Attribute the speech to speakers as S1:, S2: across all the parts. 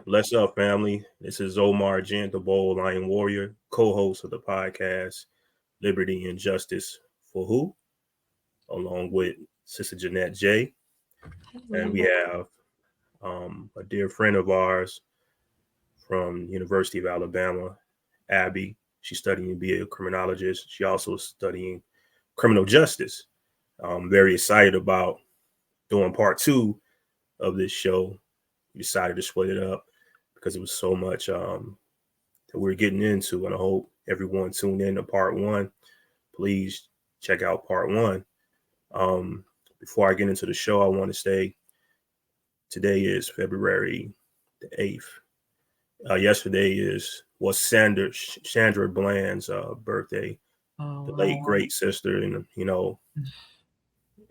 S1: Bless up, family. This is Omar Gent, the Bold Lion Warrior, co-host of the podcast Liberty and Justice for Who, along with Sister Jeanette J. And we have a dear friend of ours from University of Alabama, Abby. She's studying to be a criminologist. She also is studying criminal justice. I'm very excited about doing part two of this show. We decided to split it up because it was so much that we're getting into, and I hope everyone tuned in to part one. Please check out part one. Before I get into the show, I want to say today is February the 8th. Yesterday was Sandra Bland's birthday, the late great sister. And,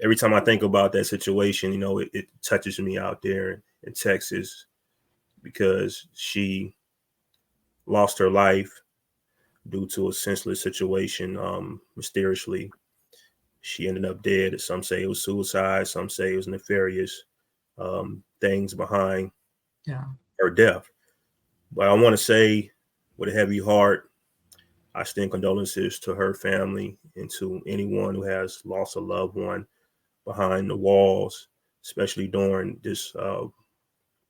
S1: every time I think about that situation, it touches me out there in Texas because she lost her life due to a senseless situation. Mysteriously, she ended up dead. Some say it was suicide. Some say it was nefarious things behind her death. But I want to say with a heavy heart, I extend condolences to her family and to anyone who has lost a loved one behind the walls, especially during this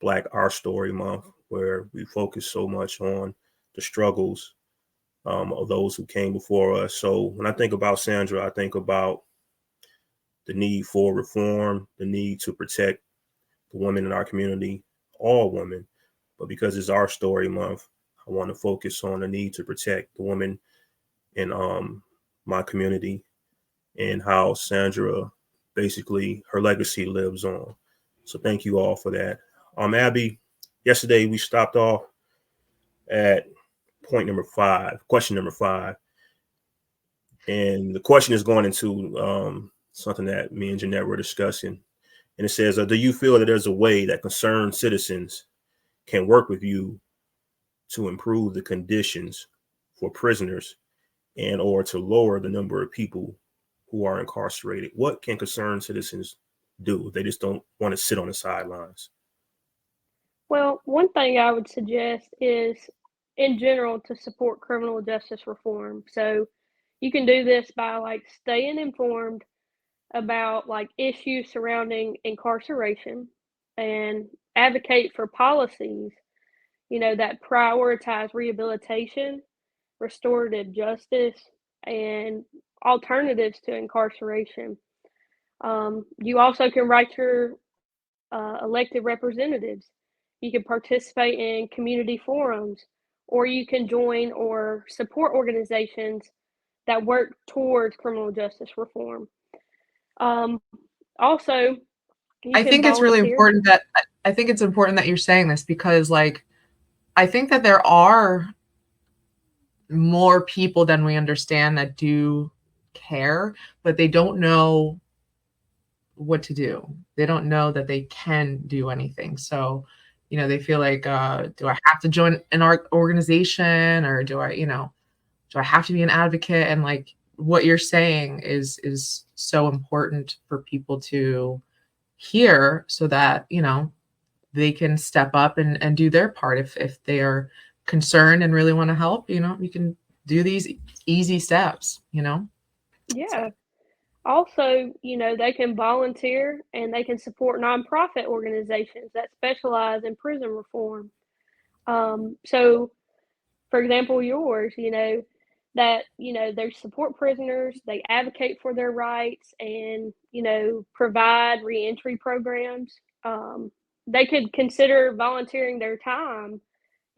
S1: Black Our Story Month, where we focus so much on the struggles of those who came before us. So when I think about Sandra, I think about the need for reform, the need to protect the women in our community, all women. But because it's Our Story Month, I want to focus on the need to protect the women in my community and how Sandra, basically, her legacy lives on. So thank you all for that. Abby, yesterday we stopped off at question number 5. And the question is going into something that me and Jeanette were discussing. And it says, do you feel that there's a way that concerned citizens can work with you to improve the conditions for prisoners and or to lower the number of people who are incarcerated? What can concerned citizens do? They just don't want to sit on the sidelines.
S2: Well, one thing I would suggest is, in general, to support criminal justice reform. So you can do this by staying informed about issues surrounding incarceration and advocate for policies, that prioritize rehabilitation, restorative justice, and alternatives to incarceration. You also can write your elected representatives. You can participate in community forums, or you can join or support organizations that work towards criminal justice reform. Also, you
S3: I
S2: can
S3: think it's really
S2: volunteer.
S3: important that I think it's important that you're saying this because I think that there are more people than we understand that do care, but they don't know what to do. They don't know that they can do anything. So, they feel like, do I have to join an organization, or do I have to be an advocate? And what you're saying is so important for people to hear so that, they can step up and do their part. If they are concerned and really want to help, you can do these easy steps,
S2: Yeah. Also, they can volunteer and they can support nonprofit organizations that specialize in prison reform. So, for example, yours, that, they support prisoners, they advocate for their rights, and, provide reentry programs. They could consider volunteering their time,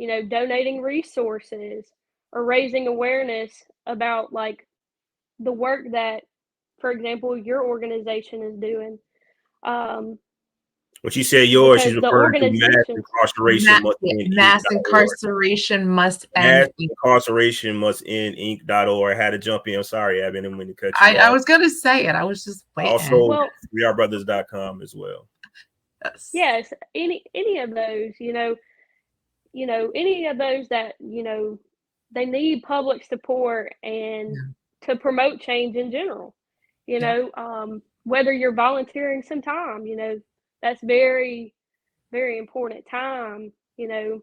S2: donating resources or raising awareness about the work that, for example, your organization is doing.
S1: When she said yours, she's
S2: Because the
S1: referring to mass
S2: organizations,
S1: incarceration must end.
S3: Mass incarceration must end.
S1: Mass incarceration must end. Inc.org. I had to jump in. I'm sorry, Abby. I didn't mean to cut you off.
S3: I was gonna say it. I was just waiting.
S1: Also, wearebrothers.com as well.
S2: Yes, any of those, any of those that, they need public support and to promote change in general. Whether you're volunteering some time, that's very, very important time you know.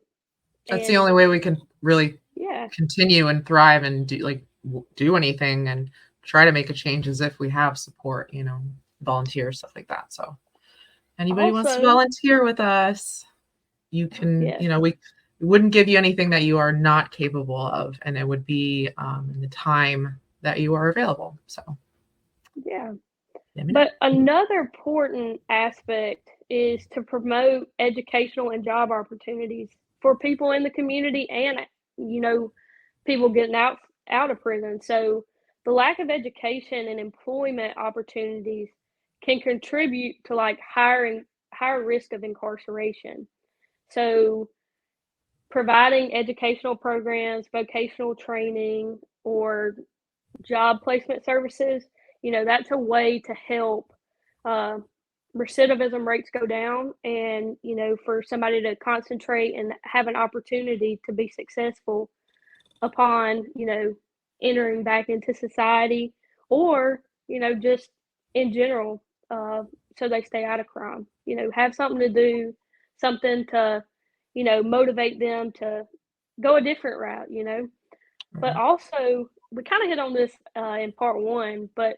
S3: That's the only way we can really
S2: yeah
S3: continue and thrive and do anything and try to make a change, as if we have support, volunteers, stuff like that. So anybody wants to
S2: also
S3: volunteer with us, you can,
S2: yes.
S3: we wouldn't give you anything that you are not capable of, and it would be in the time that you are available. So
S2: Yeah. But another important aspect is to promote educational and job opportunities for people in the community and, people getting out of prison. So the lack of education and employment opportunities can contribute to like higher risk of incarceration. So providing educational programs, vocational training, or job placement services, that's a way to help uh, recidivism rates go down and, for somebody to concentrate and have an opportunity to be successful upon, entering back into society or, just in general, so they stay out of crime, have something to do, something to, motivate them to go a different route, But also, we kind of hit on this in part one, but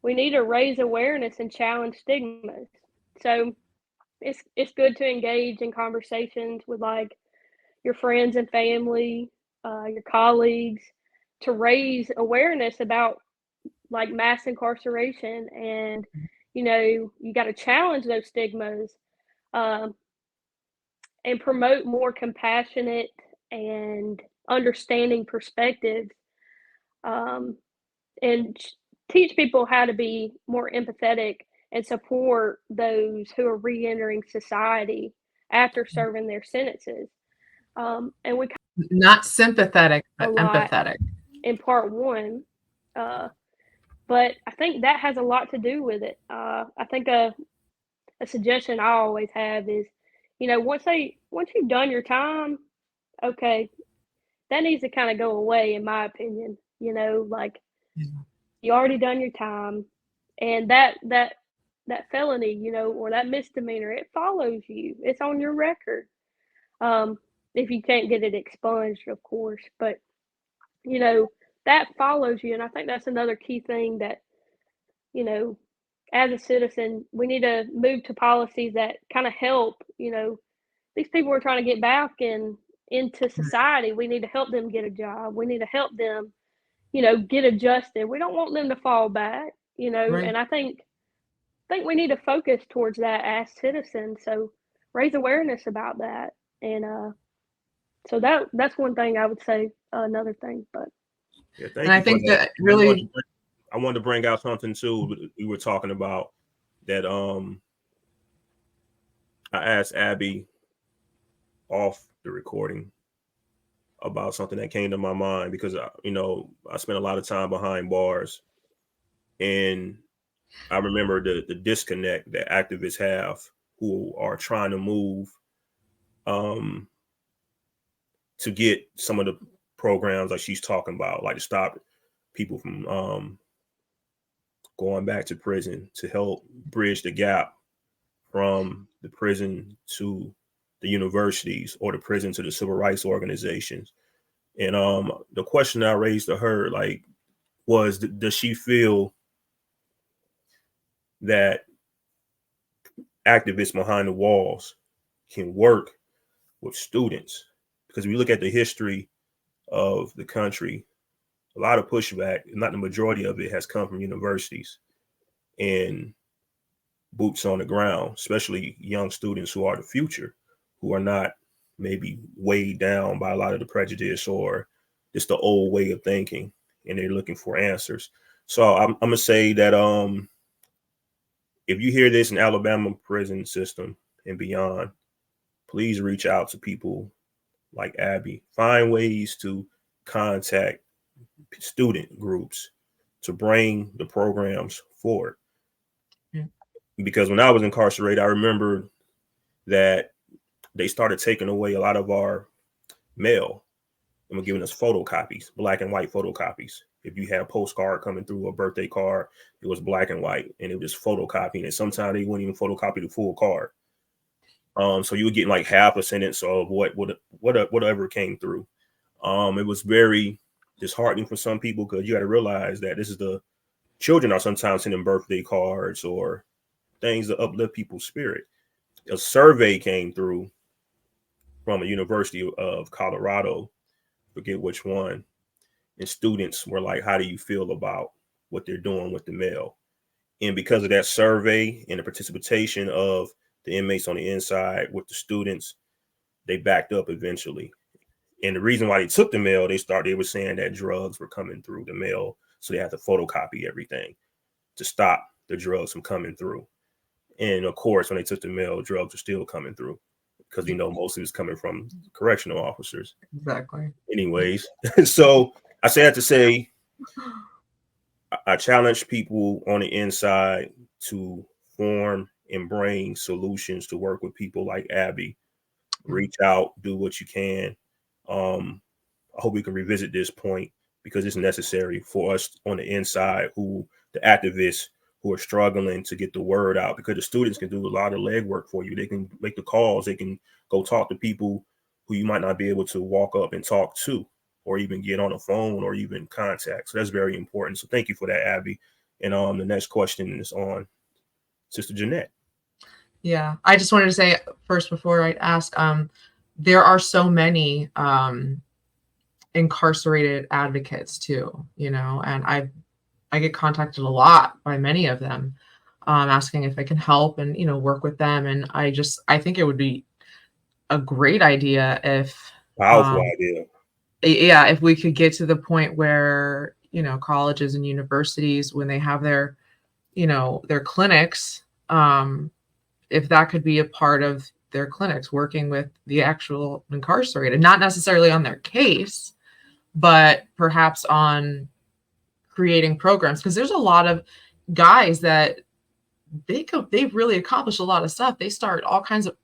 S2: we need to raise awareness and challenge stigmas. So it's good to engage in conversations with like your friends and family, your colleagues, to raise awareness about like mass incarceration, and you got to challenge those stigmas, um, and promote more compassionate and understanding perspectives, um, and teach people how to be more empathetic and support those who are re-entering society after serving their sentences. And we
S3: Not sympathetic,
S2: a
S3: but
S2: lot
S3: empathetic.
S2: in part one, but I think that has a lot to do with it. I think a suggestion I always have is, once you've done your time, okay, that needs to kind of go away, in my opinion. Like you already done your time, and that felony, or that misdemeanor, it follows you. It's on your record. Um, if you can't get it expunged, of course, but that follows you, and I think that's another key thing that you know as a citizen we need to move to policies that kind of help. These people are trying to get back into society. We need to help them get a job. We need to help them get adjusted. We don't want them to fall back,
S3: Right.
S2: and I think we need to focus towards that as citizens. So raise awareness about that. And so that's one thing I would say, another thing, but
S1: Yeah,
S3: And
S1: thank
S3: I
S1: you for
S3: think
S1: that.
S3: that really,
S1: I wanted to bring out something too. We were talking about that. I asked Abby off the recording about something that came to my mind because I spent a lot of time behind bars, and I remember the disconnect that activists have who are trying to move to get some of the programs like she's talking about, like to stop people from going back to prison, to help bridge the gap from the prison to the universities, or the prison to the civil rights organizations. And the question I raised to her, like, was, does she feel that activists behind the walls can work with students? Because if you look at the history of the country, a lot of pushback, not the majority of it, has come from universities and boots on the ground, especially young students who are the future, who are not maybe weighed down by a lot of the prejudice or just the old way of thinking, and they're looking for answers. So I'm gonna say that if you hear this in Alabama prison system and beyond, please reach out to people like Abby. Find ways to contact student groups to bring the programs forward.
S3: Yeah.
S1: Because when I was incarcerated, I remember that they started taking away a lot of our mail and were giving us photocopies, black and white photocopies. If you had a postcard coming through, a birthday card, it was black and white, and it was just photocopying. And sometimes they wouldn't even photocopy the full card. So you were getting like half a sentence of whatever came through. It was very disheartening for some people because you got to realize that this is the children are sometimes sending birthday cards or things to uplift people's spirit. A survey came through from a University of Colorado, forget which one, and students were like, "How do you feel about what they're doing with the mail?" And because of that survey and the participation of the inmates on the inside with the students, they backed up eventually. And the reason why they took the mail, they were saying that drugs were coming through the mail, so they had to photocopy everything to stop the drugs from coming through. And of course, when they took the mail, drugs were still coming through because most of it's coming from correctional officers.
S3: Exactly.
S1: Anyways, so I say that to say, I challenge people on the inside to form and bring solutions to work with people like Abby. Reach out, do what you can. I hope we can revisit this point because it's necessary for us on the inside, the activists who are struggling to get the word out, because the students can do a lot of legwork for you. They can make the calls. They can go talk to people who you might not be able to walk up and talk to, or even get on a phone or even contact. So that's very important. So thank you for that, Abby. And the next question is on Sister Jeanette.
S3: Yeah, I just wanted to say first before I ask, there are so many incarcerated advocates too, and I get contacted a lot by many of them, asking if I can help and work with them, and I think it would be a great idea if
S1: Powerful idea.
S3: Yeah, if we could get to the point where colleges and universities, when they have their their clinics, if that could be a part of their clinics, working with the actual incarcerated, not necessarily on their case, but perhaps on creating programs, because there's a lot of guys that they've really accomplished a lot of stuff. They start all kinds of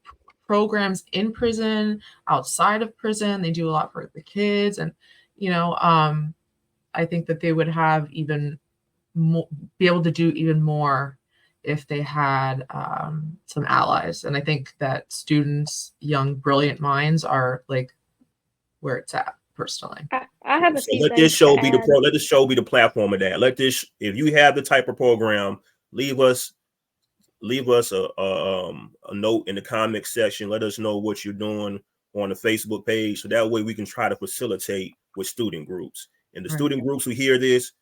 S3: programs in prison, outside of prison. They do a lot for the kids, and I think that they would have even more, be able to do even more if they had some allies. And I think that students, young, brilliant minds are like where it's at, personally.
S2: I have a
S1: So
S2: few
S1: let this
S2: things
S1: show
S2: to
S1: be
S2: add.
S1: let this show be the platform of that. If you have the type of program, leave us a note in the comment section. Let us know what you're doing on the Facebook page, so that way we can try to facilitate with student groups. And the student groups who hear this,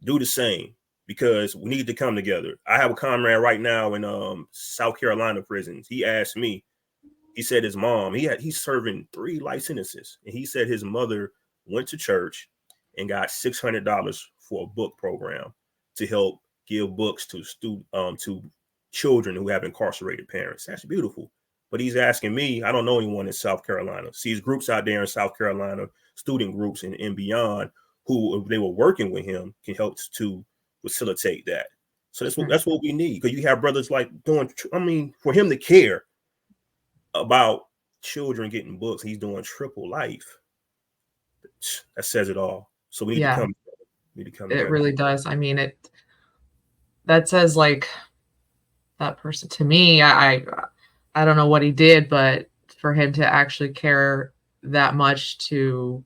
S1: do the same, because we need to come together. I have a comrade right now in South Carolina prisons. He asked me, he said his mom, he's serving 3 life sentences, and he said his mother went to church and got $600 for a book program to help give books to children who have incarcerated parents. That's beautiful. But he's asking me, I don't know anyone in South Carolina. Sees groups out there in South Carolina, student groups and beyond, who, if they were working with him, can help to facilitate that. So that's what we need, because you have brothers like doing. I mean, for him to care about children getting books, he's doing triple life. That says it all. So we need to come. We need to come
S3: It
S1: together.
S3: really does. I mean, that says like that person to me. I don't know what he did, but for him to actually care that much to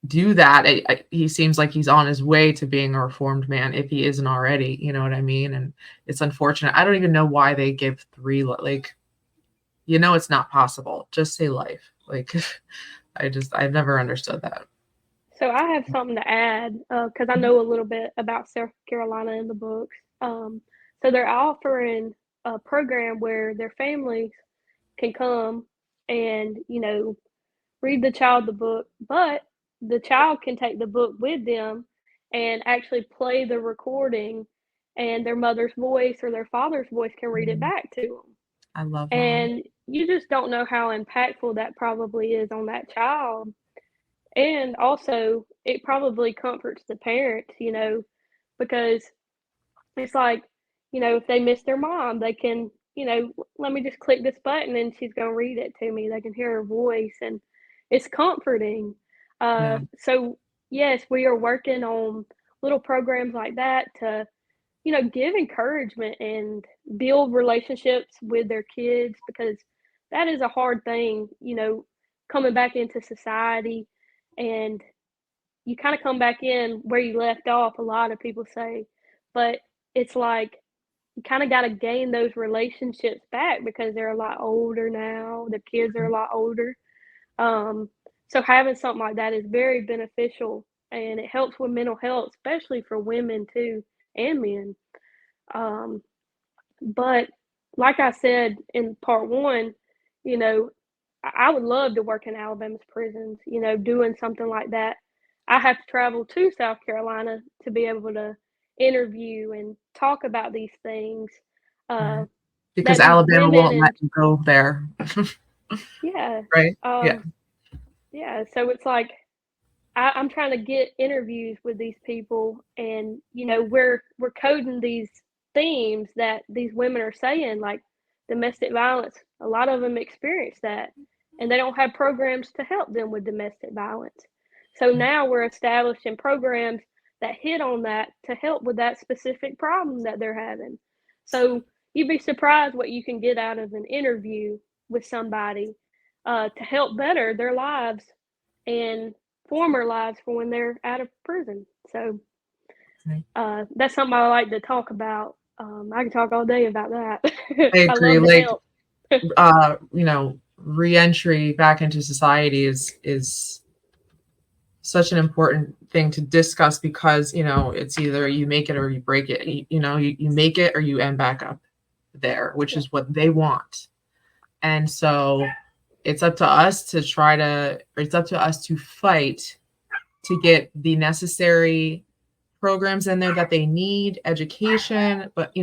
S3: do that, he seems like he's on his way to being a reformed man, if he isn't already. You know what I mean? And it's unfortunate. I don't even know why they give 3, like, it's not possible. Just say life. Like, I've never understood that.
S2: So I have something to add, because I know a little bit about South Carolina in the books. So they're offering a program where their families can come and read the child the book, but the child can take the book with them and actually play the recording, and their mother's voice or their father's voice can read it back to them.
S3: I love that.
S2: And you just don't know how impactful that probably is on that child. And also, it probably comforts the parents, because it's like, if they miss their mom, they can, let me just click this button and she's going to read it to me. They can hear her voice, and it's comforting. So, yes, we are working on little programs like that to give encouragement and build relationships with their kids, because that is a hard thing, coming back into society, and you kind of come back in where you left off, a lot of people say, but it's like you kind of got to gain those relationships back because they're a lot older now. The kids are a lot older. Um, so having something like that is very beneficial, and it helps with mental health, especially for women too and men. Um, but like I said in part one, you know, I would love to work in Alabama's prisons, doing something like that. I have to travel to South Carolina to be able to interview and talk about these things.
S3: Right.
S2: Uh,
S3: Because
S2: that these
S3: Alabama
S2: women
S3: won't let
S2: and
S3: you go there.
S2: yeah,
S3: Right? Yeah.
S2: yeah. So it's like I'm trying to get interviews with these people, and we're coding these themes that these women are saying, like domestic violence. A lot of them experience that, and they don't have programs to help them with domestic violence. So now we're establishing programs that hit on that to help with that specific problem that they're having. So you'd be surprised what you can get out of an interview with somebody to help better their lives and former lives for when they're out of prison. So that's something I like to talk about. I can talk all day about that.
S3: I
S2: I
S3: agree.
S2: love to
S3: Like,
S2: help.
S3: reentry back into society is such an important thing to discuss because, it's either you make it or you break it. You make it or you end back up there, which is what they want. And so it's up to us to fight to get the necessary programs in there that they need, education, but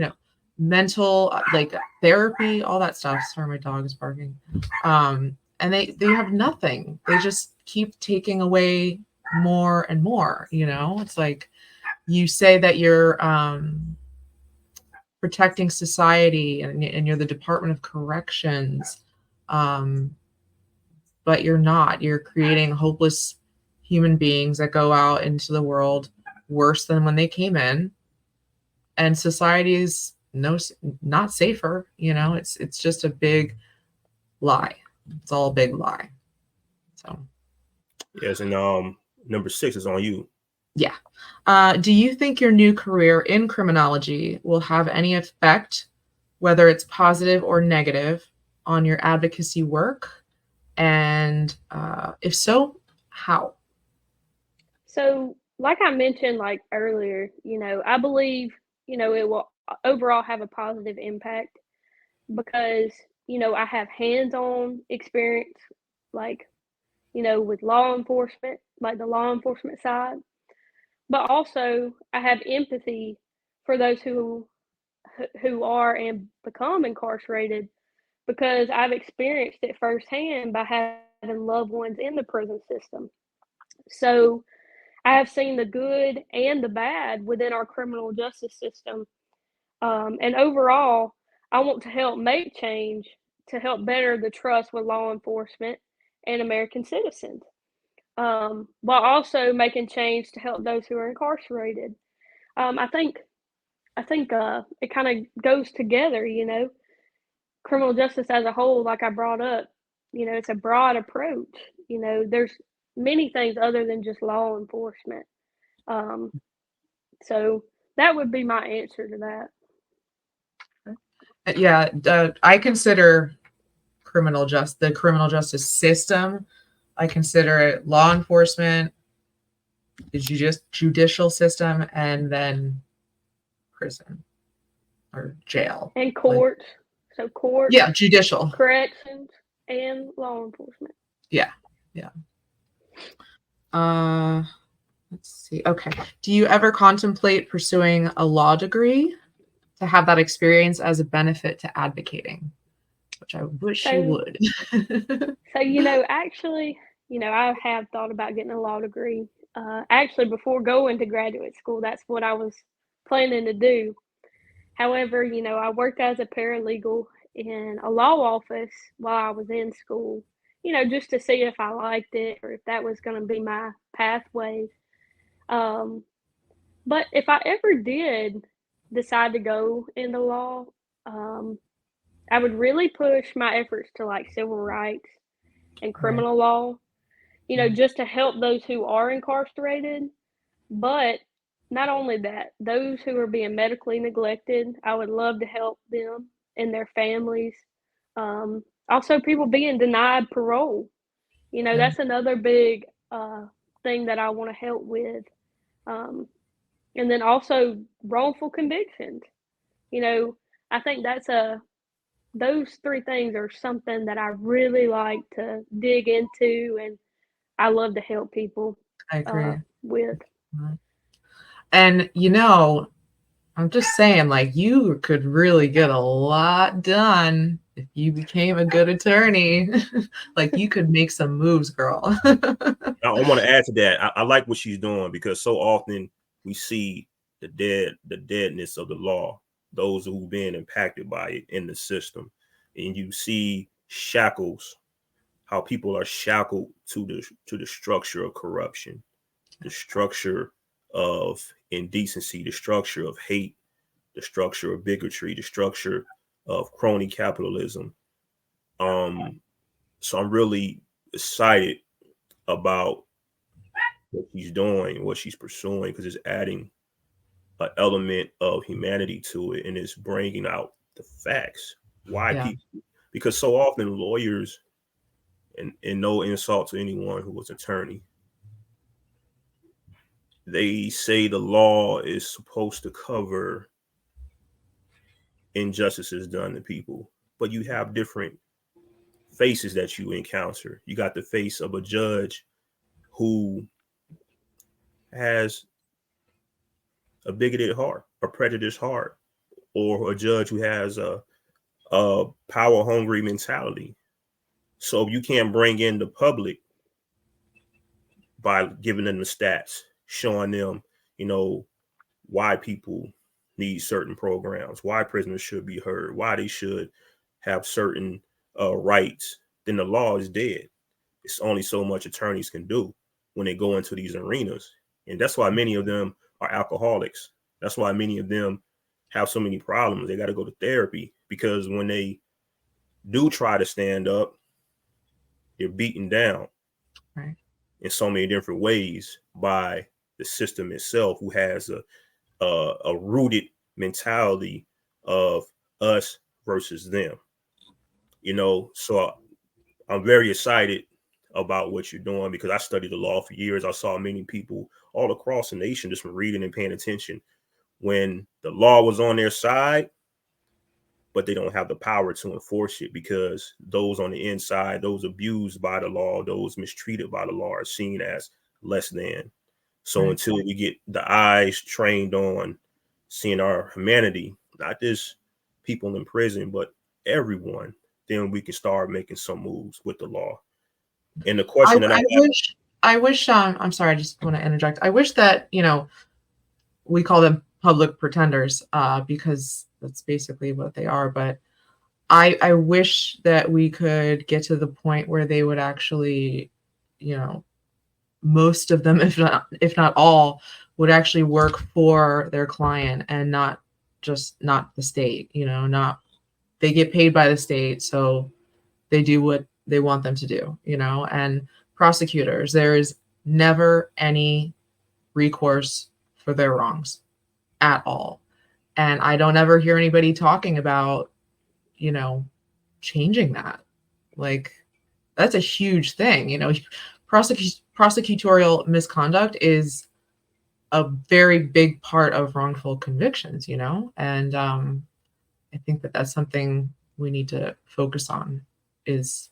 S3: mental, like therapy, all that stuff. Sorry, my dog is barking. And they have nothing. They just keep taking away more and more. It's like you say that you're protecting society and you're the Department of Corrections, but you're not. You're creating hopeless human beings that go out into the world worse than when they came in, and society is not safer. It's just a big lie. It's all a big lie. So
S1: Yes, and number 6 is on you.
S3: yeah. Do you think your new career in criminology will have any effect, whether it's positive or negative, on your advocacy work? And if so, how?
S2: So, like I mentioned, like earlier, I believe, it will overall have a positive impact because, I have hands-on experience, like, with law enforcement, like the law enforcement side. But also, I have empathy for those who are and become incarcerated, because I've experienced it firsthand by having loved ones in the prison system. So I have seen the good and the bad within our criminal justice system. And overall, I want to help make change to help better the trust with law enforcement and American citizens, while also making change to help those who are incarcerated. I think it kind of goes together. Criminal justice as a whole, like I brought up, it's a broad approach. There's many things other than just law enforcement. Um, so that would be my answer to that.
S3: Yeah, I consider the criminal justice system. I consider it law enforcement, the judicial system, and then prison or jail.
S2: And courts. So courts,
S3: Yeah, judicial.
S2: corrections, and law enforcement.
S3: Yeah. Let's see. Okay. Do you ever contemplate pursuing a law degree to have that experience as a benefit to advocating? Which I wish you would.
S2: Actually, I have thought about getting a law degree. Actually, before going to graduate school, that's what I was planning to do. However, I worked as a paralegal in a law office while I was in school, just to see if I liked it or if that was going to be my pathway. Um, but if I ever did, decide to go into law, I would really push my efforts to like civil rights and criminal law, just to help those who are incarcerated. But not only that, those who are being medically neglected, I would love to help them and their families. Also, people being denied parole. That's another big thing that I want to help with. And then also wrongful convictions. I think those three things are something that I really like to dig into, and I love to help people
S3: I agree.
S2: with.
S3: And I'm just saying, like, you could really get a lot done if you became a good attorney. Like, you could make some moves, girl.
S1: I want to add to that. I like what she's doing, because so often we see the deadness of the law, those who've been impacted by it in the system, and you see shackles, how people are shackled to the structure of corruption, the structure of indecency, the structure of hate, the structure of bigotry, the structure of crony capitalism. So I'm really excited about what she's doing, what she's pursuing, because it's adding an element of humanity to it, and it's bringing out the facts. Why people? Because so often lawyers, and no insult to anyone who was attorney, they say the law is supposed to cover injustices done to people, but you have different faces that you encounter. You got the face of a judge who has a bigoted heart, a prejudiced heart, or a judge who has a power hungry mentality. So you can't bring in the public by giving them the stats, showing them, why people need certain programs, why prisoners should be heard, why they should have certain rights. Then the law is dead. It's only so much attorneys can do when they go into these arenas. And that's why many of them are alcoholics. That's why many of them have so many problems. They got to go to therapy, because when they do try to stand up, they're beaten down in so many different ways by the system itself, who has a rooted mentality of us versus them. So I'm very excited about what you're doing, because I studied the law for years. I saw many people all across the nation, just from reading and paying attention, when the law was on their side, but they don't have the power to enforce it, because those on the inside, those abused by the law, those mistreated by the law, are seen as less than. So until we get the eyes trained on seeing our humanity, not just people in prison, but everyone, then we can start making some moves with the law. And the question
S3: I wish, I'm sorry, I just want to interject. I wish that, we call them public pretenders, because that's basically what they are. But I wish that we could get to the point where they would actually, most of them, if not all, would actually work for their client, and not the state. Not, they get paid by the state, so they do what they want them to do. And prosecutors, there is never any recourse for their wrongs at all. And I don't ever hear anybody talking about, changing that. Like, that's a huge thing. Prosecutorial misconduct is a very big part of wrongful convictions, and I think that that's something we need to focus on, is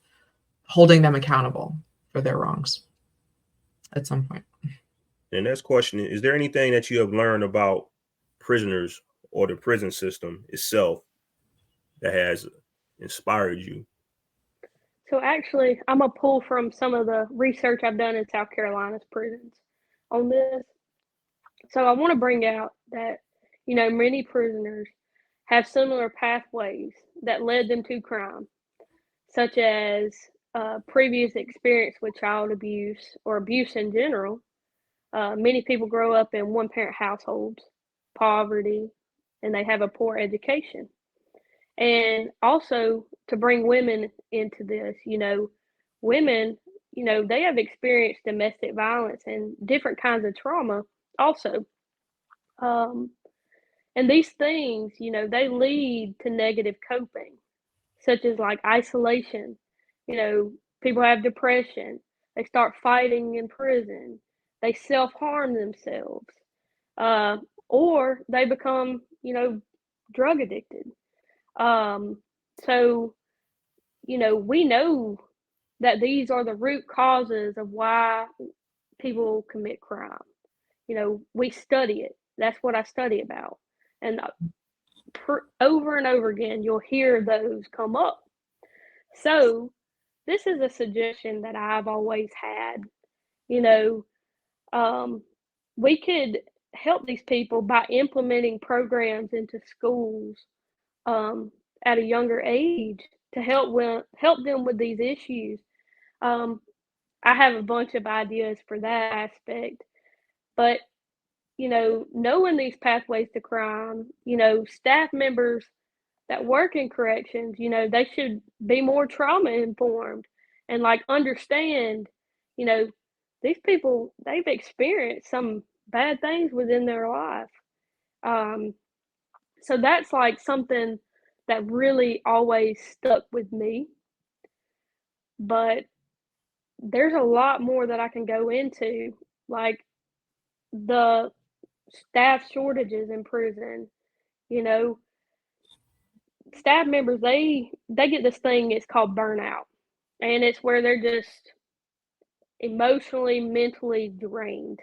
S3: holding them accountable for their wrongs at some point.
S1: And next question is there anything that you have learned about prisoners or the prison system itself that has inspired you?
S2: So actually, I'm going to pull from some of the research I've done in South Carolina's prisons on this. So I want to bring out that, many prisoners have similar pathways that led them to crime, such as previous experience with child abuse or abuse in general. Many people grow up in one-parent households, poverty, and they have a poor education. And also to bring women into this, women, they have experienced domestic violence and different kinds of trauma also. And these things, they lead to negative coping, such as like isolation. People have depression. They start fighting in prison. They self-harm themselves. Or they become, drug addicted. So, we know that these are the root causes of why people commit crime. We study it. That's what I study about. And over and over again, you'll hear those come up. So, this is a suggestion that I've always had. We could help these people by implementing programs into schools at a younger age to help them with these issues. I have a bunch of ideas for that aspect, but knowing these pathways to crime, staff members that work in corrections, they should be more trauma informed and like understand, these people, they've experienced some bad things within their life. So that's like something that really always stuck with me. But there's a lot more that I can go into, like the staff shortages in prison. Staff members, they get this thing, it's called burnout, and it's where they're just emotionally, mentally drained.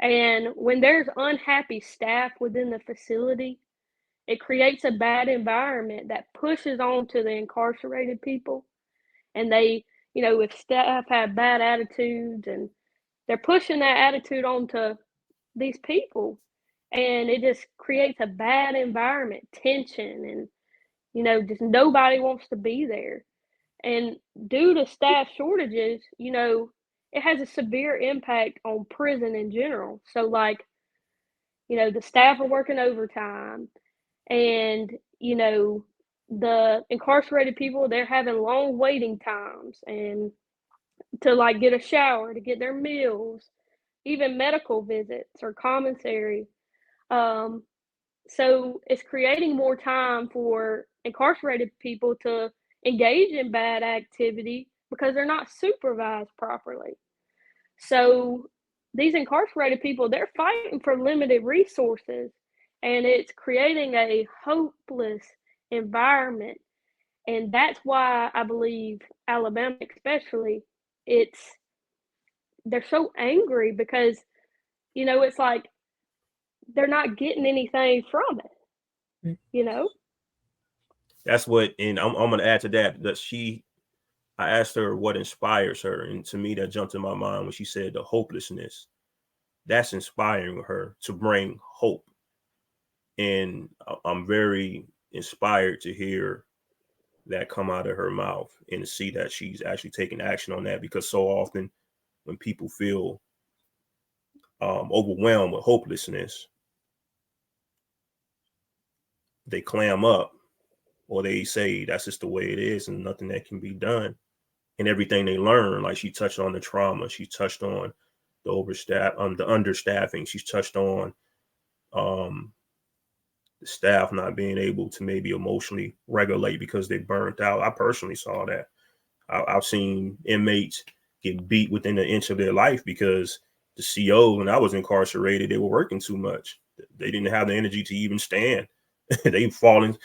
S2: And when there's unhappy staff within the facility, it creates a bad environment that pushes on to the incarcerated people. And they, if staff have bad attitudes, and they're pushing that attitude onto these people, and it just creates a bad environment, tension, and just nobody wants to be there. And due to staff shortages, it has a severe impact on prison in general. So like, the staff are working overtime, and the incarcerated people, they're having long waiting times, and to like get a shower, to get their meals, even medical visits or commissary. So it's creating more time for incarcerated people to engage in bad activity because they're not supervised properly. So these incarcerated people, they're fighting for limited resources, and it's creating a hopeless environment. And that's why I believe Alabama especially, they're so angry because it's like they're not getting anything from it.
S1: That's what, and I'm going to add to that I asked her what inspires her, and to me that jumped in my mind when she said the hopelessness. That's inspiring her to bring hope. And I'm very inspired to hear that come out of her mouth and to see that she's actually taking action on that, because so often when people feel overwhelmed with hopelessness, they clam up, or they say that's just the way it is and nothing that can be done. And everything they learn, like she touched on the trauma, she touched on the the understaffing, she's touched on the staff not being able to maybe emotionally regulate because they burnt out. I personally saw that. I've seen inmates get beat within an inch of their life because the COs, when I was incarcerated, they were working too much. They didn't have the energy to even stand. They're falling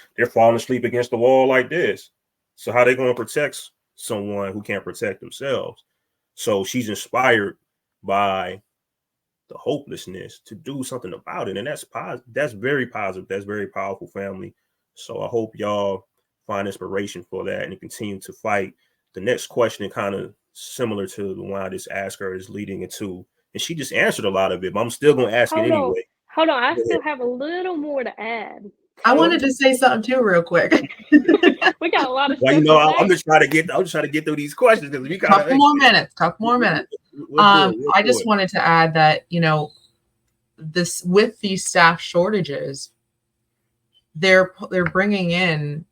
S1: asleep against the wall like this. So how they going to protect someone who can't protect themselves? So she's inspired by the hopelessness to do something about it. And that's very positive. That's very powerful, family. So I hope y'all find inspiration for that and continue to fight. The next question, kind of similar to the one I just asked her, is leading into, and she just answered a lot of it, but I'm still going to ask it anyway.
S2: Hold on. I still have a little more to add.
S3: I wanted to say something too, real quick.
S2: We got a lot of
S1: stuff.
S2: Well,
S1: I'm just trying to get through these questions because we got
S3: couple more minutes. I just wanted to add that, this with these staff shortages, they're bringing in,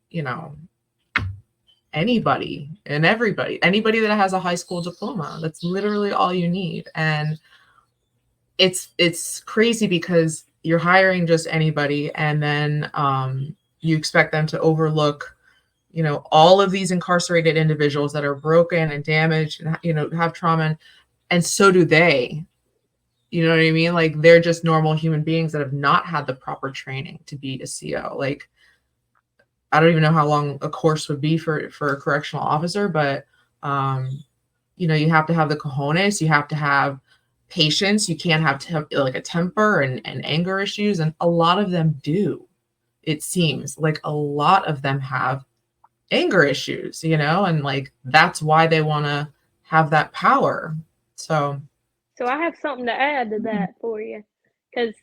S3: anybody and anybody that has a high school diploma. That's literally all you need. And it's crazy because you're hiring just anybody, and then you expect them to overlook, all of these incarcerated individuals that are broken and damaged and, have trauma, and so do they. You know what I mean? Like, they're just normal human beings that have not had the proper training to be a CO. Like, I don't even know how long a course would be for a correctional officer, but you have to have the cojones, you have to have patience, you can't have like a temper and anger issues, and a lot of them do. It seems like a lot of them have anger issues, and like that's why they want to have that power. So
S2: I have something to add to that for you, because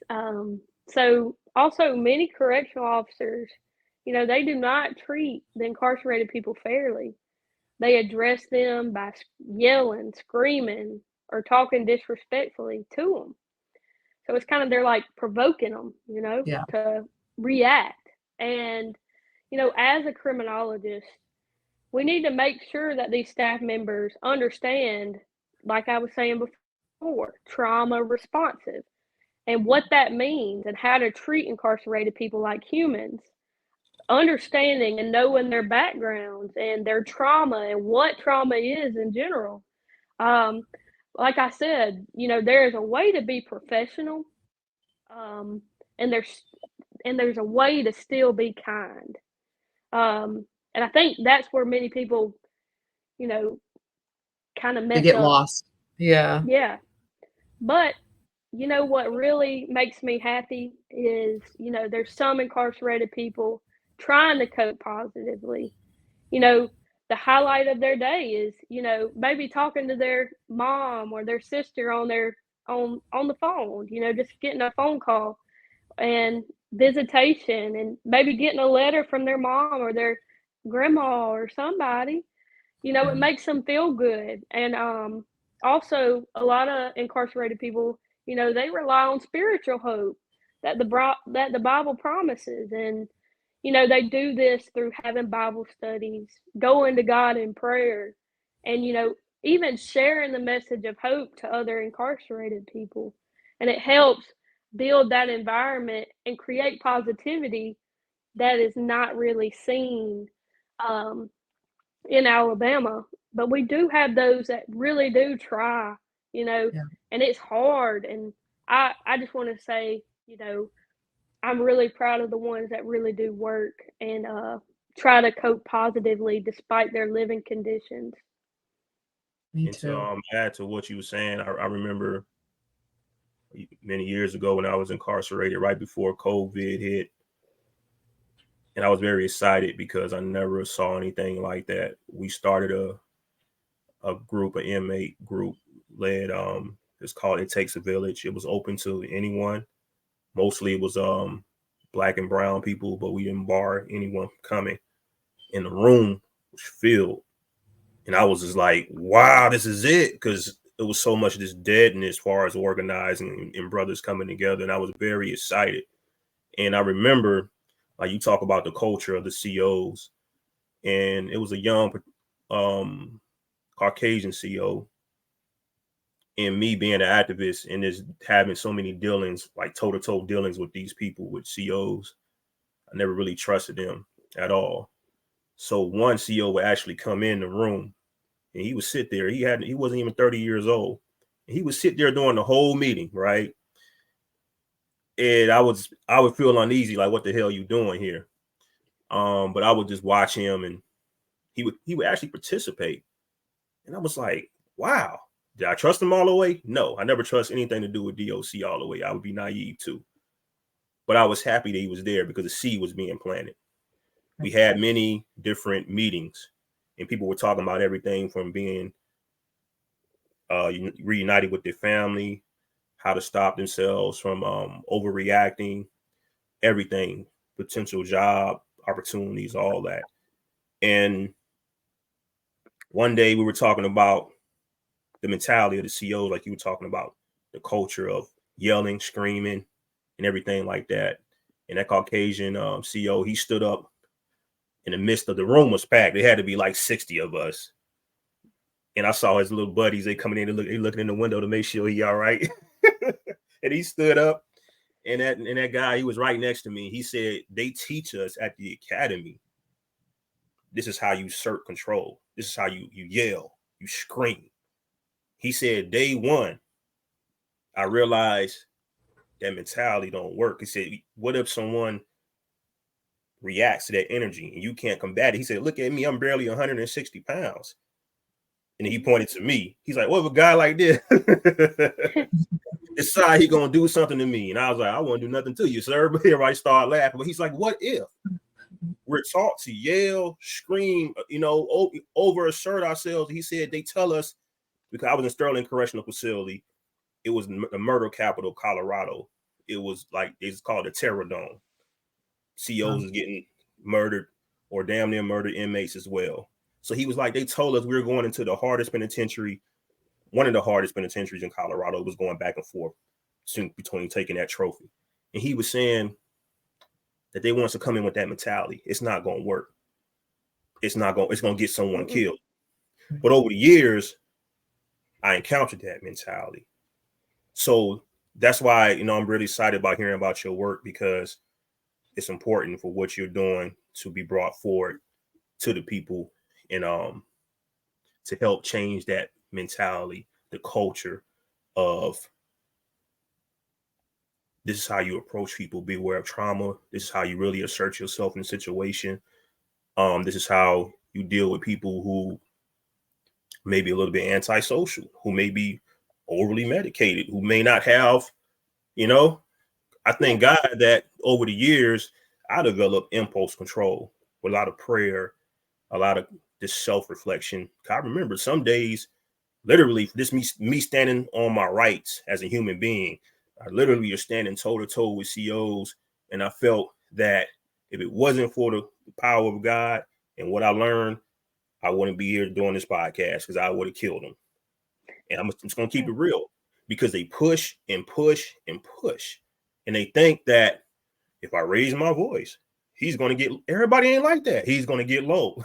S2: so also many correctional officers, they do not treat the incarcerated people fairly. They address them by yelling, screaming, or talking disrespectfully to them. So it's kind of, they're like provoking them,
S3: yeah,
S2: to react. And, as a criminologist, we need to make sure that these staff members understand, like I was saying before, trauma responsive and what that means and how to treat incarcerated people like humans, understanding and knowing their backgrounds and their trauma and what trauma is in general. Um, like I said, there is a way to be professional, and there's a way to still be kind. And I think that's where many people, you know, kind of
S3: they
S2: mess
S3: get
S2: up.
S3: lost. Yeah.
S2: Yeah. But what really makes me happy is, there's some incarcerated people trying to cope positively. You know, the highlight of their day is, maybe talking to their mom or their sister on the phone, just getting a phone call and visitation, and maybe getting a letter from their mom or their grandma or somebody. It makes them feel good. And also, a lot of incarcerated people, they rely on spiritual hope that the Bible promises. And they do this through having Bible studies, going to God in prayer, and even sharing the message of hope to other incarcerated people. And it helps build that environment and create positivity that is not really seen um, in Alabama. But we do have those that really do try,
S3: Yeah.
S2: and it's hard. And I just want to say, I'm really proud of the ones that really do work and try to cope positively despite their living conditions.
S3: Me
S1: And to
S3: too.
S1: add to what you were saying, I remember many years ago when I was incarcerated right before COVID hit, and I was very excited because I never saw anything like that. We started a group, an inmate group led. It's called It Takes a Village. It was open to anyone. Mostly it was black and brown people, but we didn't bar anyone from coming. And the room was filled, and I was just like, "Wow, this is it!" Because it was so much this deadness as far as organizing and brothers coming together, and I was very excited. And I remember, like, you talk about the culture of the COs, and it was a young um, Caucasian CO, and me being an activist and just having so many dealings, like toe-to-toe dealings with these people, with COs, I never really trusted them at all. So one CO would actually come in the room, and he would sit there. He wasn't even 30 years old. He would sit there during the whole meeting, right? And I would feel uneasy, like, what the hell are you doing here? But I would just watch him, and he would actually participate. And I was like, wow, did I trust him all the way? No, I never trust anything to do with DOC all the way. I would be naive too. But I was happy that he was there because the seed was being planted. We had many different meetings, and people were talking about everything from being reunited with their family, how to stop themselves from overreacting, everything, potential job opportunities, all that. And one day we were talking about the mentality of the COs, like you were talking about, the culture of yelling, screaming, and everything like that. And that Caucasian CO, he stood up in the midst of the room was packed. There had to be like 60 of us. And I saw his little buddies, they coming in and looking in the window to make sure he all right. And he stood up, and that guy, he was right next to me. He said, they teach us at the academy, this is how you assert control. This is how you yell, you scream. He said, day one, I realized that mentality don't work. He said, what if someone reacts to that energy and you can't combat it? He said, look at me, I'm barely 160 pounds. And he pointed to me. He's like, what if a guy like this decide he gonna do something to me? And I was like, I won't do nothing to you, sir. But everybody started laughing. But he's like, what if? We're taught to yell, scream, over assert ourselves. He said they tell us, because I was in Sterling Correctional Facility. It was the murder capital of Colorado. It was like, it's called the Terror Dome. COs is getting murdered or damn near murdered inmates as well. So he was like, they told us we were going into the hardest penitentiary, one of the hardest penitentiaries in Colorado. It was going back and forth between taking that trophy. And he was saying that they want us to come in with that mentality. It's not going to work. It's going to get someone killed. But over the years, I encountered that mentality. So that's why, I'm really excited about hearing about your work, because it's important for what you're doing to be brought forward to the people and to help change that mentality, the culture of this is how you approach people. Be aware of trauma. This is how you really assert yourself in a situation. This is how you deal with people who may be a little bit antisocial, who may be overly medicated, who may not have, I thank God that over the years, I developed impulse control with a lot of prayer, a lot of this self-reflection. I remember some days, literally, this me standing on my rights as a human being. I literally was standing toe-to-toe with COs, and I felt that if it wasn't for the power of God and what I learned, I wouldn't be here doing this podcast, because I would have killed them. And I'm just going to keep it real, because they push and push and push. And they think that if I raise my voice, he's going to get, everybody ain't like that. He's going to get low.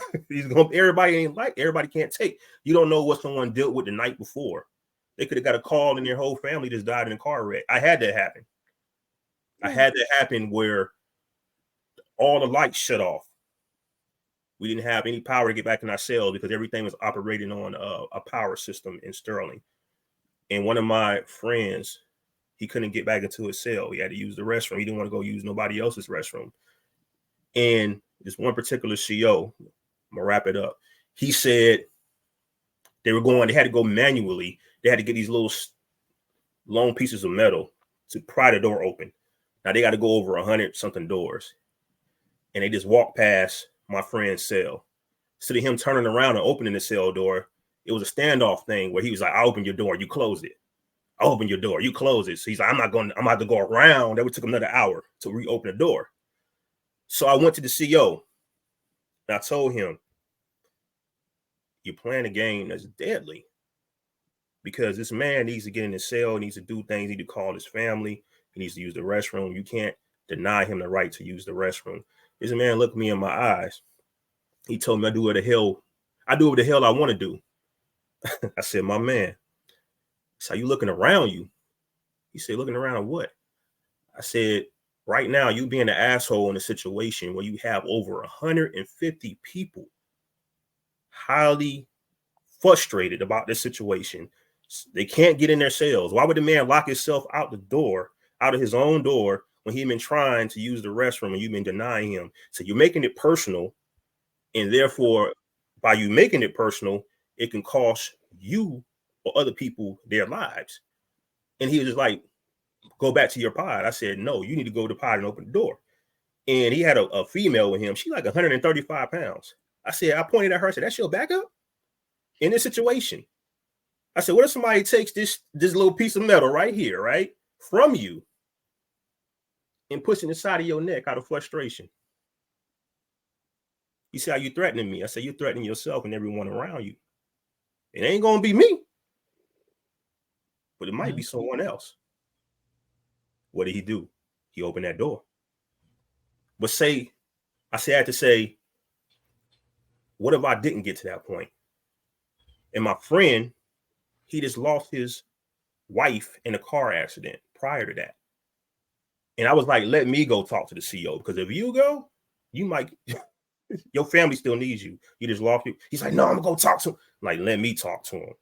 S1: Everybody can't take. You don't know what someone dealt with the night before. They could have got a call and their whole family just died in a car wreck. I had that happen. I had that happen where all the lights shut off. We didn't have any power to get back in our cells because everything was operating on a power system in Sterling. And one of my friends, he couldn't get back into his cell. He had to use the restroom. He didn't want to go use nobody else's restroom. And this one particular CO, I'm gonna wrap it up. He said they had to go manually. They had to get these little long pieces of metal to pry the door open. Now they got to go over 100 something doors. And they just walked past my friend's cell. Instead of him turning around and opening the cell door, it was a standoff thing where he was like, I open your door, you close it. I open your door, you close it. So he's like, I'm about to go around. That would take him another hour to reopen the door. So I went to the CO and I told him, you're playing a game that's deadly, because this man needs to get in his cell, needs to do things, he needs to call his family, he needs to use the restroom. You can't deny him the right to use the restroom. This man looked me in my eyes. He told me I do what the hell I want to do. I said, my man, so you looking around you? He said, looking around what? I said, right now, you being an asshole in a situation where you have over 150 people highly frustrated about this situation. They can't get in their cells. Why would the man lock himself out of his own door, when he's been trying to use the restroom and you've been denying him? So you're making it personal. And therefore, by you making it personal, it can cost you or other people their lives. And he was just like, go back to your pod. I said, no, you need to go to the pod and open the door. And he had a female with him. She's like 135 pounds. I pointed at her, I said, that's your backup in this situation? I said, what if somebody takes this little piece of metal right here, right, from you and puts it inside of your neck out of frustration? He said, are you threatening me? I said, you're threatening yourself and everyone around you. It ain't going to be me, but it might be someone else. What did he do? He opened that door. But I had to say, what if I didn't get to that point? And my friend, he just lost his wife in a car accident prior to that. And I was like, let me go talk to the CEO, because if you go, you might, your family still needs you. You just lost you. He's like, no, I'm gonna go talk to him. I'm like, let me talk to him.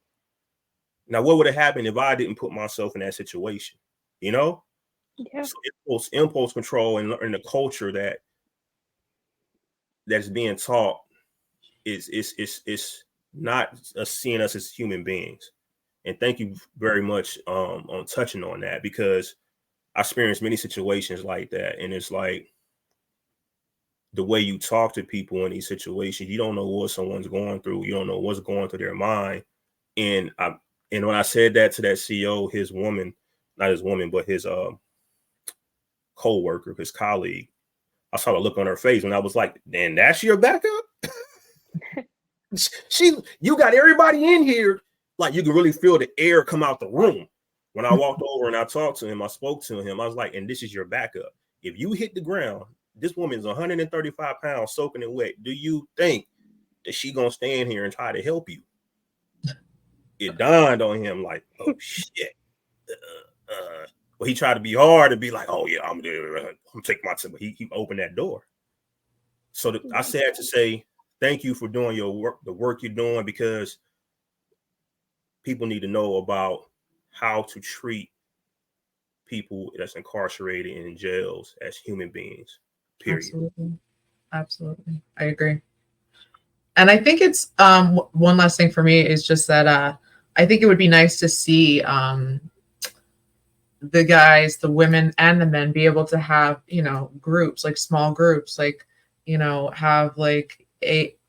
S1: Now, what would have happened if I didn't put myself in that situation? You know?
S2: Yeah.
S1: So impulse control and the culture that's being taught is not seeing us as human beings. And thank you very much on touching on that, because I experienced many situations like that. And it's like, the way you talk to people in these situations, you don't know what someone's going through. You don't know what's going through their mind. And when I said that to that CEO, his woman, not his woman, but his co-worker, his colleague, I saw the look on her face, and I was like, "And that's your backup?" You got everybody in here, like you can really feel the air come out the room. When I walked over and I talked to him, I spoke to him. I was like, "And this is your backup. If you hit the ground, this woman's 135 pounds soaking in wet. Do you think that she gonna stand here and try to help you?" It dawned on him like, "Oh shit." Well, he tried to be hard and be like, "Oh yeah, I'm take my time." He opened that door. So I said to say, thank you for doing your work, the work you're doing, because people need to know about how to treat people that's incarcerated and in jails as human beings. Period.
S3: Absolutely. I agree. And I think it's one last thing for me is just that I think it would be nice to see the guys, the women, and the men be able to have, groups, like small groups, like, have like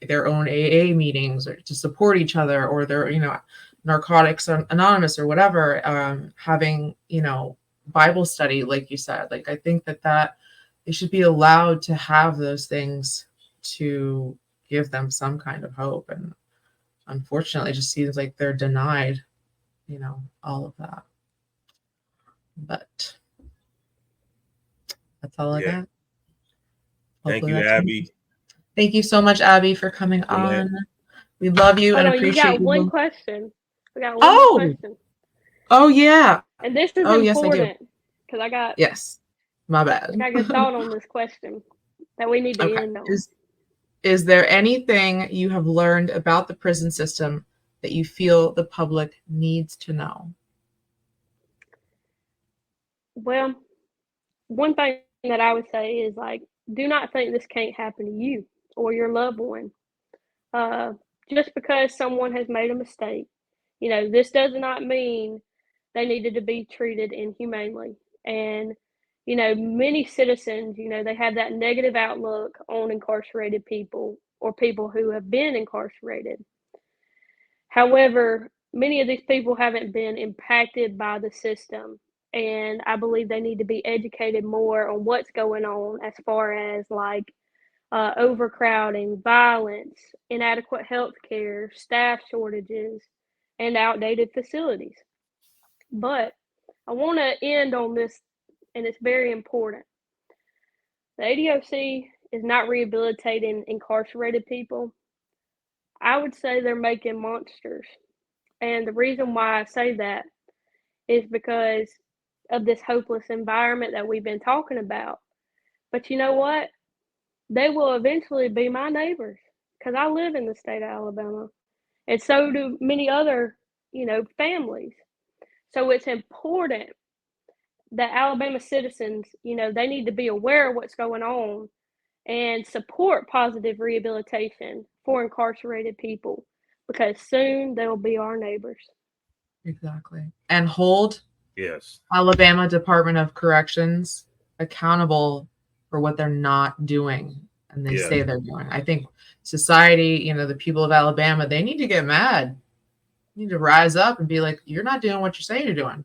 S3: their own AA meetings, or to support each other, or their, Narcotics Anonymous or whatever, having, Bible study, like you said. Like, I think that they should be allowed to have those things to give them some kind of hope. And unfortunately, it just seems like they're denied, all of that. But that's all I got.
S1: Thank you, Abby.
S3: Thank you so much, Abby, for coming on. We love you and appreciate you.
S2: You got one question. We got one more question.
S3: Oh, yeah.
S2: And this is important, because I got...
S3: Yes. My bad.
S2: I got a good thought on this question that we need to end on.
S3: Is there anything you have learned about the prison system that you feel the public needs to know?
S2: Well, one thing that I would say is, like, do not think this can't happen to you or your loved one. Just because someone has made a mistake, this does not mean they needed to be treated inhumanely. And, many citizens, they have that negative outlook on incarcerated people or people who have been incarcerated. However, many of these people haven't been impacted by the system. And I believe they need to be educated more on what's going on, as far as like overcrowding, violence, inadequate health care, staff shortages, and outdated facilities. But I want to end on this, and it's very important. The ADOC is not rehabilitating incarcerated people. I would say they're making monsters. And the reason why I say that is because of this hopeless environment that we've been talking about. But you know what? They will eventually be my neighbors, because I live in the state of Alabama, and so do many other, families. So it's important that Alabama citizens, they need to be aware of what's going on and support positive rehabilitation for incarcerated people, because soon they'll be our neighbors.
S3: Exactly. And hold Alabama Department of Corrections accountable for what they're not doing and they say they're doing. I think society, the people of Alabama, they need to get mad. You need to rise up and be like, you're not doing what you say you're doing.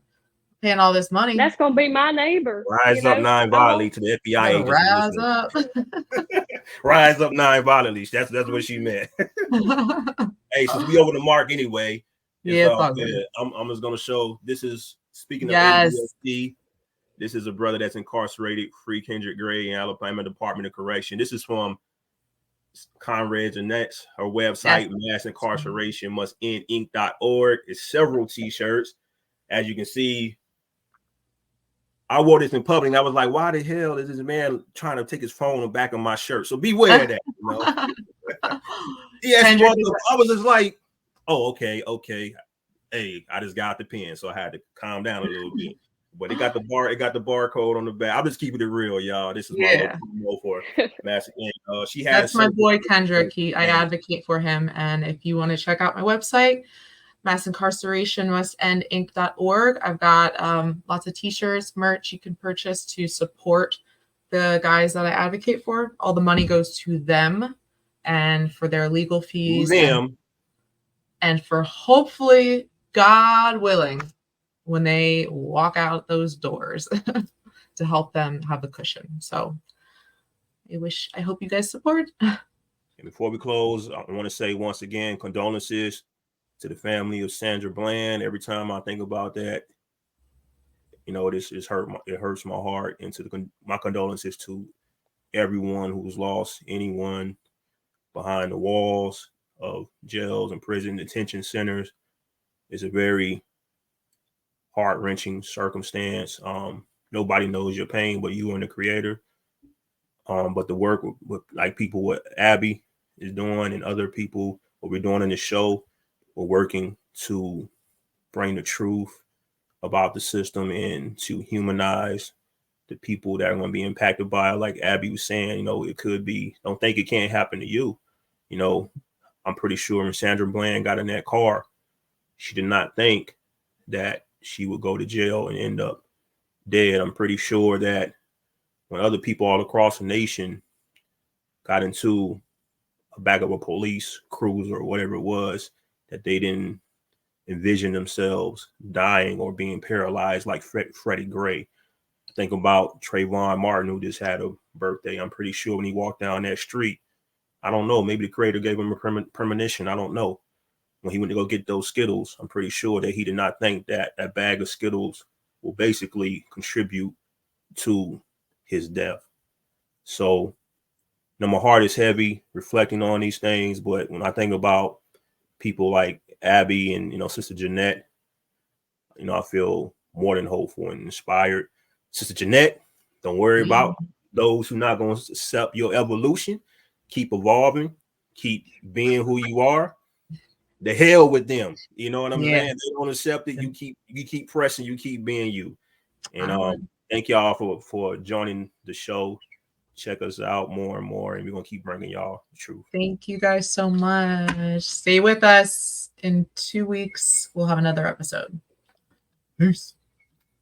S3: Paying all this money.
S2: That's going to be my neighbor.
S1: Rise up non-violently to the FBI agents.
S3: Rise up.
S1: Rise up non-violently. That's what she meant. Hey, since we over the mark anyway, it's all good. I'm just going to show, this is, speaking of ADOC, This is a brother that's incarcerated, free Kendrick Gray in Alabama Department of Correction. This is from Conrad Jeanette's, her website, Mass Incarceration Must End Inc.org. It's several t-shirts. As you can see, I wore this in public and I was like, why the hell is this man trying to take his phone on the back of my shirt? So beware of that, you know. Yes, I was just like, oh, okay. Hey, I just got the pen, so I had to calm down a little bit. But it got the barcode on the back. I'm just keeping it real, y'all. This is my little promo for Master. She has
S3: That's my boy Kendrick. I advocate for him. And if you want to check out my website, Mass Incarceration Must End Inc.org. I've got lots of t-shirts, merch you can purchase to support the guys that I advocate for. All the money goes to them and for their legal fees. And for hopefully, God willing, when they walk out those doors to help them have a cushion. So I hope you guys support.
S1: And before we close, I want to say once again, condolences to the family of Sandra Bland. Every time I think about that, you know, it hurts my heart. And my condolences to everyone who's lost anyone behind the walls of jails and prison detention centers. It's a very heart-wrenching circumstance. Nobody knows your pain but you and the creator. But the work with like people what Abby is doing and other people, what we're doing in the show, we're working to bring the truth about the system and to humanize the people that are going to be impacted by it. Like Abby was saying, you know, it could be, don't think it can't happen to you. You know, I'm pretty sure when Sandra Bland got in that car, she did not think that she would go to jail and end up dead. I'm pretty sure that when other people all across the nation got into a back of a police cruiser or whatever it was, that they didn't envision themselves dying or being paralyzed like Freddie Gray. Think about Trayvon Martin, who just had a birthday. I'm pretty sure when he walked down that street, I don't know, maybe the creator gave him a premonition. I don't know. When he went to go get those Skittles, I'm pretty sure that he did not think that that bag of Skittles will basically contribute to his death. So, you know, my heart is heavy reflecting on these things. But when I think about people like Abby and, you know, Sister Jeanette, you know, I feel more than hopeful and inspired. Sister Jeanette, don't worry about those who are not going to accept your evolution. Keep evolving. Keep being who you are. The hell with them. You know what I'm saying? They don't accept it. You keep pressing. You keep being you. And thank y'all for joining the show. Check us out more and more, and we're gonna keep bringing y'all the truth.
S3: Thank you guys so much. Stay with us. In 2 weeks, we'll have another episode. Peace.